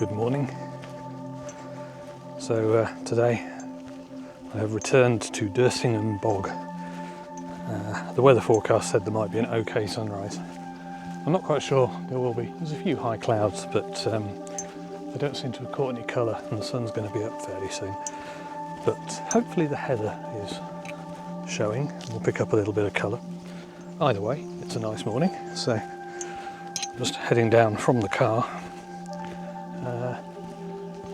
Good morning. So today I have returned to Dersingham Bog. The weather forecast said there might be an okay sunrise. I'm not quite sure there will be. There's a few high clouds, but they don't seem to have caught any colour, and the sun's going to be up fairly soon. But hopefully the heather is showing and we'll pick up a little bit of colour. Either way, it's a nice morning. So I'm just heading down from the car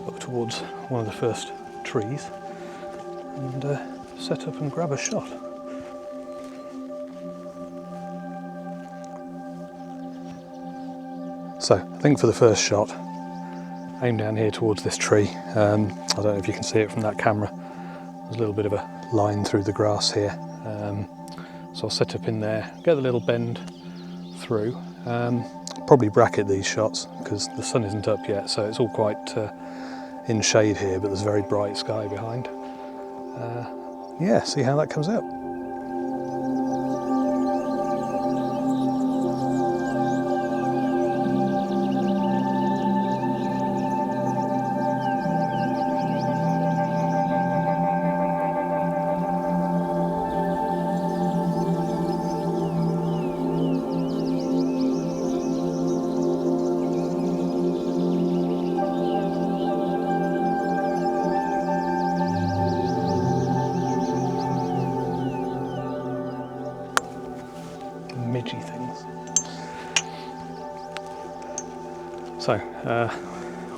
up towards one of the first trees and set up and grab a shot. So I think for the first shot, aim down here towards this tree. I don't know if you can see it from that camera. There's a little bit of a line through the grass here. So I'll set up in there, get a little bend through. Probably bracket these shots because the sun isn't up yet, so it's all quite in shade here, but there's a very bright sky behind. Yeah, see how that comes out. Midgy things. So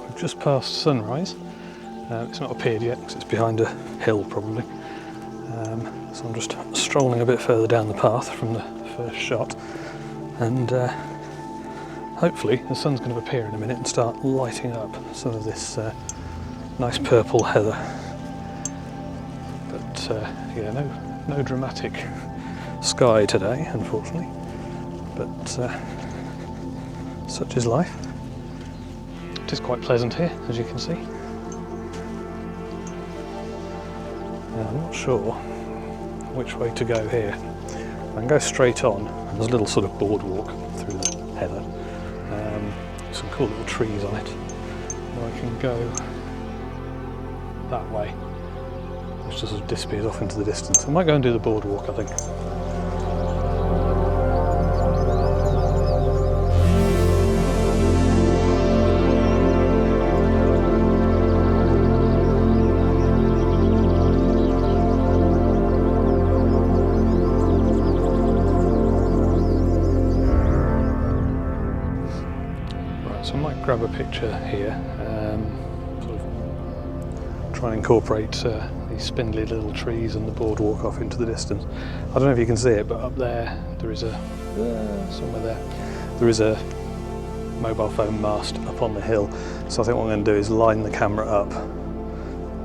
we've just passed sunrise. It's not appeared yet because it's behind a hill probably. So I'm just strolling a bit further down the path from the first shot, and hopefully the sun's going to appear in a minute and start lighting up some of this nice purple heather. But yeah, no dramatic sky today, unfortunately, but such is life. It is quite pleasant here, as you can see. Now, I'm not sure which way to go here. I can go straight on, and there's a little sort of boardwalk through the heather, some cool little trees on it, or I can go that way, which just sort of disappears off into the distance. I might go and do the boardwalk, I think. So I might grab a picture here, sort of try and incorporate these spindly little trees and the boardwalk off into the distance. I don't know if you can see it, but up there, there is a, somewhere there is a mobile phone mast up on the hill. So I think what I'm going to do is line the camera up,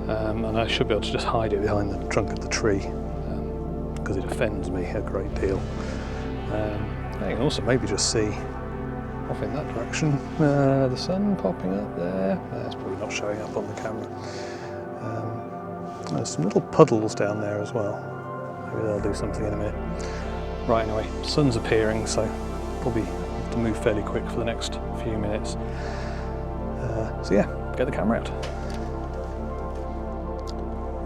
and I should be able to just hide it behind the trunk of the tree, because it offends me a great deal. I can also maybe just see off in that direction, the sun popping up there. It's probably not showing up on the camera. There's some little puddles down there as well. Maybe they'll do something in a minute. Right, anyway, sun's appearing, so probably have to move fairly quick for the next few minutes. So yeah, get the camera out.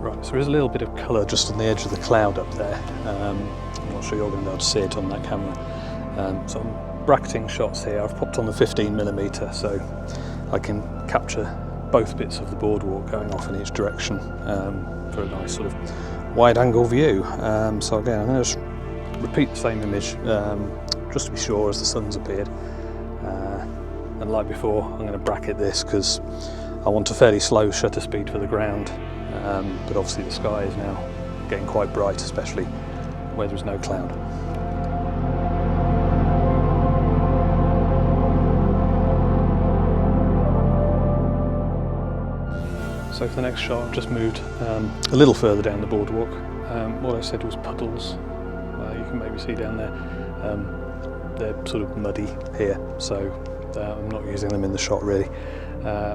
Right, so there is a little bit of colour just on the edge of the cloud up there. I'm not sure you're going to be able to see it on that camera. So I'm bracketing shots here. I've popped on the 15mm so I can capture both bits of the boardwalk going off in each direction for a nice sort of wide angle view. So again, I'm going to just repeat the same image just to be sure as the sun's appeared. And like before, I'm going to bracket this because I want a fairly slow shutter speed for the ground, but obviously the sky is now getting quite bright, especially where there's no cloud. So for the next shot, I've just moved a little further down the boardwalk. What I said was puddles. You can maybe see down there. They're sort of muddy here, so I'm not using them in the shot really.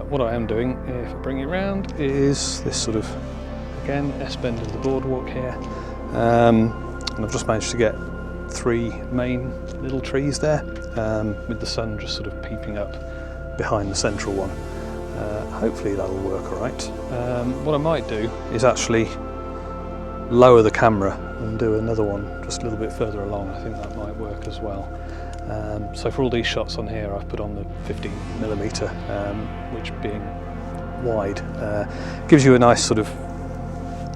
What I am doing, if I bring it around, is this sort of, again, S-bend of the boardwalk here. And I've just managed to get 3 main little trees there, with the sun just sort of peeping up behind the central one. Hopefully that'll work all right. What I might do is actually lower the camera and do another one just a little bit further along. I think that might work as well. So for all these shots on here, I've put on the 15mm, which being wide gives you a nice sort of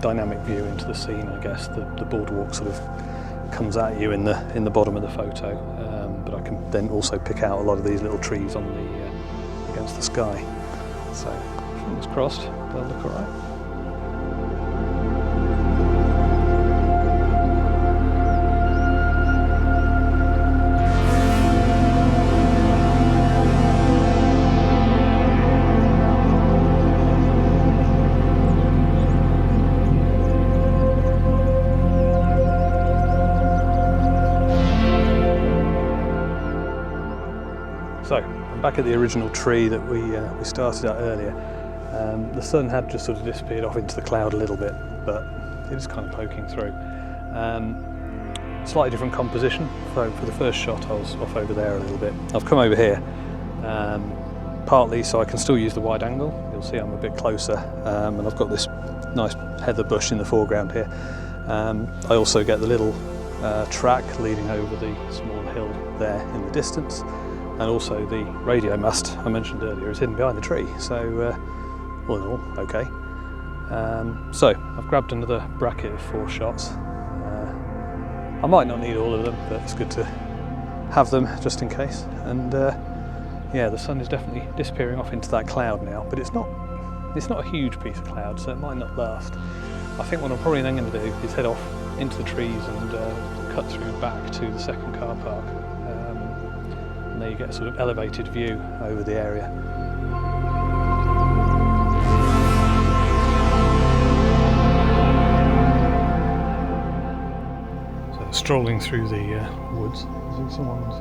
dynamic view into the scene. I guess the boardwalk sort of comes at you in the bottom of the photo, but I can then also pick out a lot of these little trees on the against the sky. So fingers crossed, they'll look all right. So, I'm back at the original tree that we started at earlier. The sun had just sort of disappeared off into the cloud a little bit, but it is kind of poking through. Slightly different composition, so for the first shot I was off over there a little bit. I've come over here, partly so I can still use the wide angle. You'll see I'm a bit closer, and I've got this nice heather bush in the foreground here. I also get the little track leading over the small hill there in the distance. And also the radio mast I mentioned earlier is hidden behind the tree, so all in all, okay. So I've grabbed another bracket of 4 shots. I might not need all of them, but it's good to have them just in case. And yeah, the sun is definitely disappearing off into that cloud now, but it's not a huge piece of cloud, so it might not last. I think what I'm probably then going to do is head off into the trees and cut through back to the second car park. And there you get a sort of elevated view over the area. So strolling through the woods, I think someone's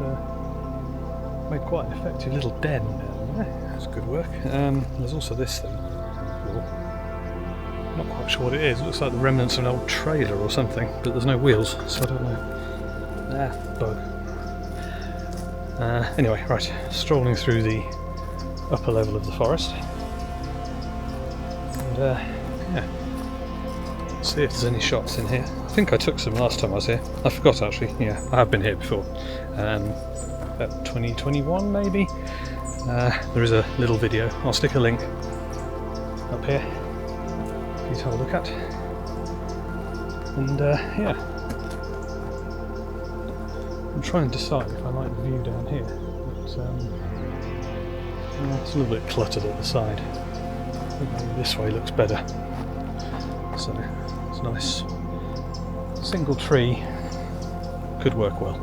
made quite an effective little den down there. That's good work. There's also this thing. Not quite sure what it is. It looks like the remnants of an old trailer or something, but there's no wheels, so I don't know. Bug. Anyway, right, strolling through the upper level of the forest, and yeah, see if there's any shots in here. I think I took some last time I was here. I forgot actually. Yeah, I have been here before. About 2021 maybe. There is a little video. I'll stick a link up here for you to have a look at. And yeah. I'm trying to decide if I like the view down here, but it's a little bit cluttered at the side. I think maybe this way looks better. So it's a nice single tree, could work well.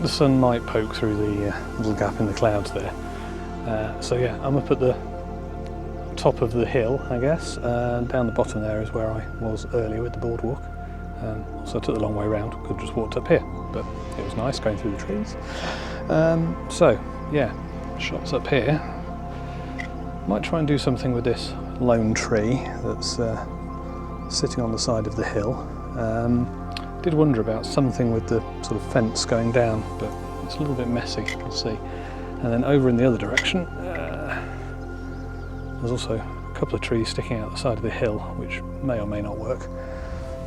The sun might poke through the little gap in the clouds there. So yeah, I'm up at the top of the hill, I guess. Down the bottom there is where I was earlier with the boardwalk. So I took the long way round, could have just walked up here, but it was nice going through the trees. So yeah, shots up here. Might try and do something with this lone tree that's sitting on the side of the hill. Did wonder about something with the sort of fence going down, but it's a little bit messy, we'll see. And then over in the other direction, there's also a couple of trees sticking out the side of the hill, which may or may not work.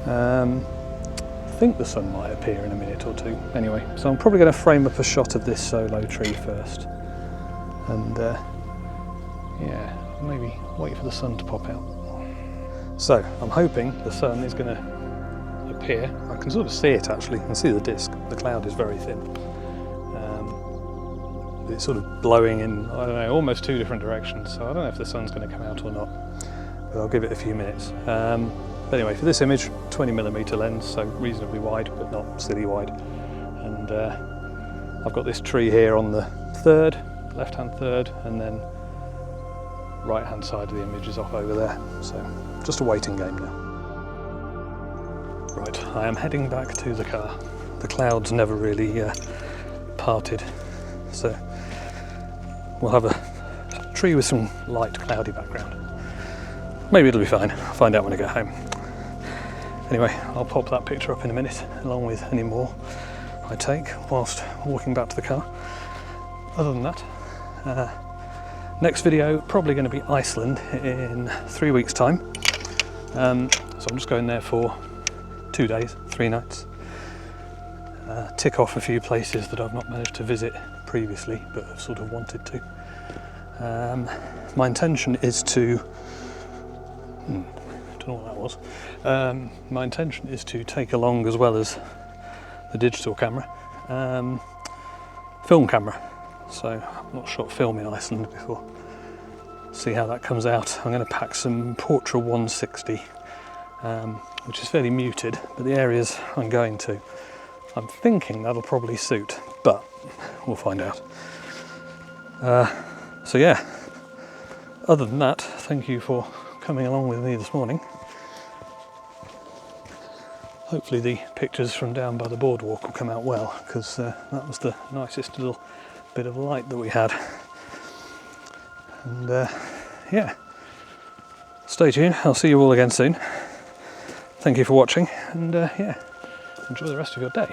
I think the sun might appear in a minute or two. Anyway, so I'm probably going to frame up a shot of this solo tree first. And yeah, maybe wait for the sun to pop out. So I'm hoping the sun is going to appear. I can sort of see it actually. I can see the disk. The cloud is very thin. It's sort of blowing in, I don't know, almost 2 different directions. So I don't know if the sun's going to come out or not. But I'll give it a few minutes. But anyway, for this image, 20mm lens, so reasonably wide, but not silly wide. And I've got this tree here on the third, left-hand third, and then right hand side of the image is off over there, so just a waiting game now. Right, I am heading back to the car. The clouds never really parted, so we'll have a tree with some light cloudy background. Maybe it'll be fine, I'll find out when I get home. Anyway, I'll pop that picture up in a minute, along with any more I take whilst walking back to the car. Other than that, next video probably going to be Iceland in 3 weeks' time. So I'm just going there for 2 days, 3 nights. Tick off a few places that I've not managed to visit previously, but have sort of wanted to. My intention is to... don't know what that was. My intention is to take along, as well as the digital camera, film camera. So I've not shot film in Iceland before. See how that comes out. I'm going to pack some Portra 160, which is fairly muted, but the areas I'm going to, I'm thinking that'll probably suit, but we'll find out. So yeah, other than that, thank you for coming along with me this morning. Hopefully the pictures from down by the boardwalk will come out well, because that was the nicest little bit of light that we had. And yeah, stay tuned, I'll see you all again soon. Thank you for watching, and yeah, enjoy the rest of your day.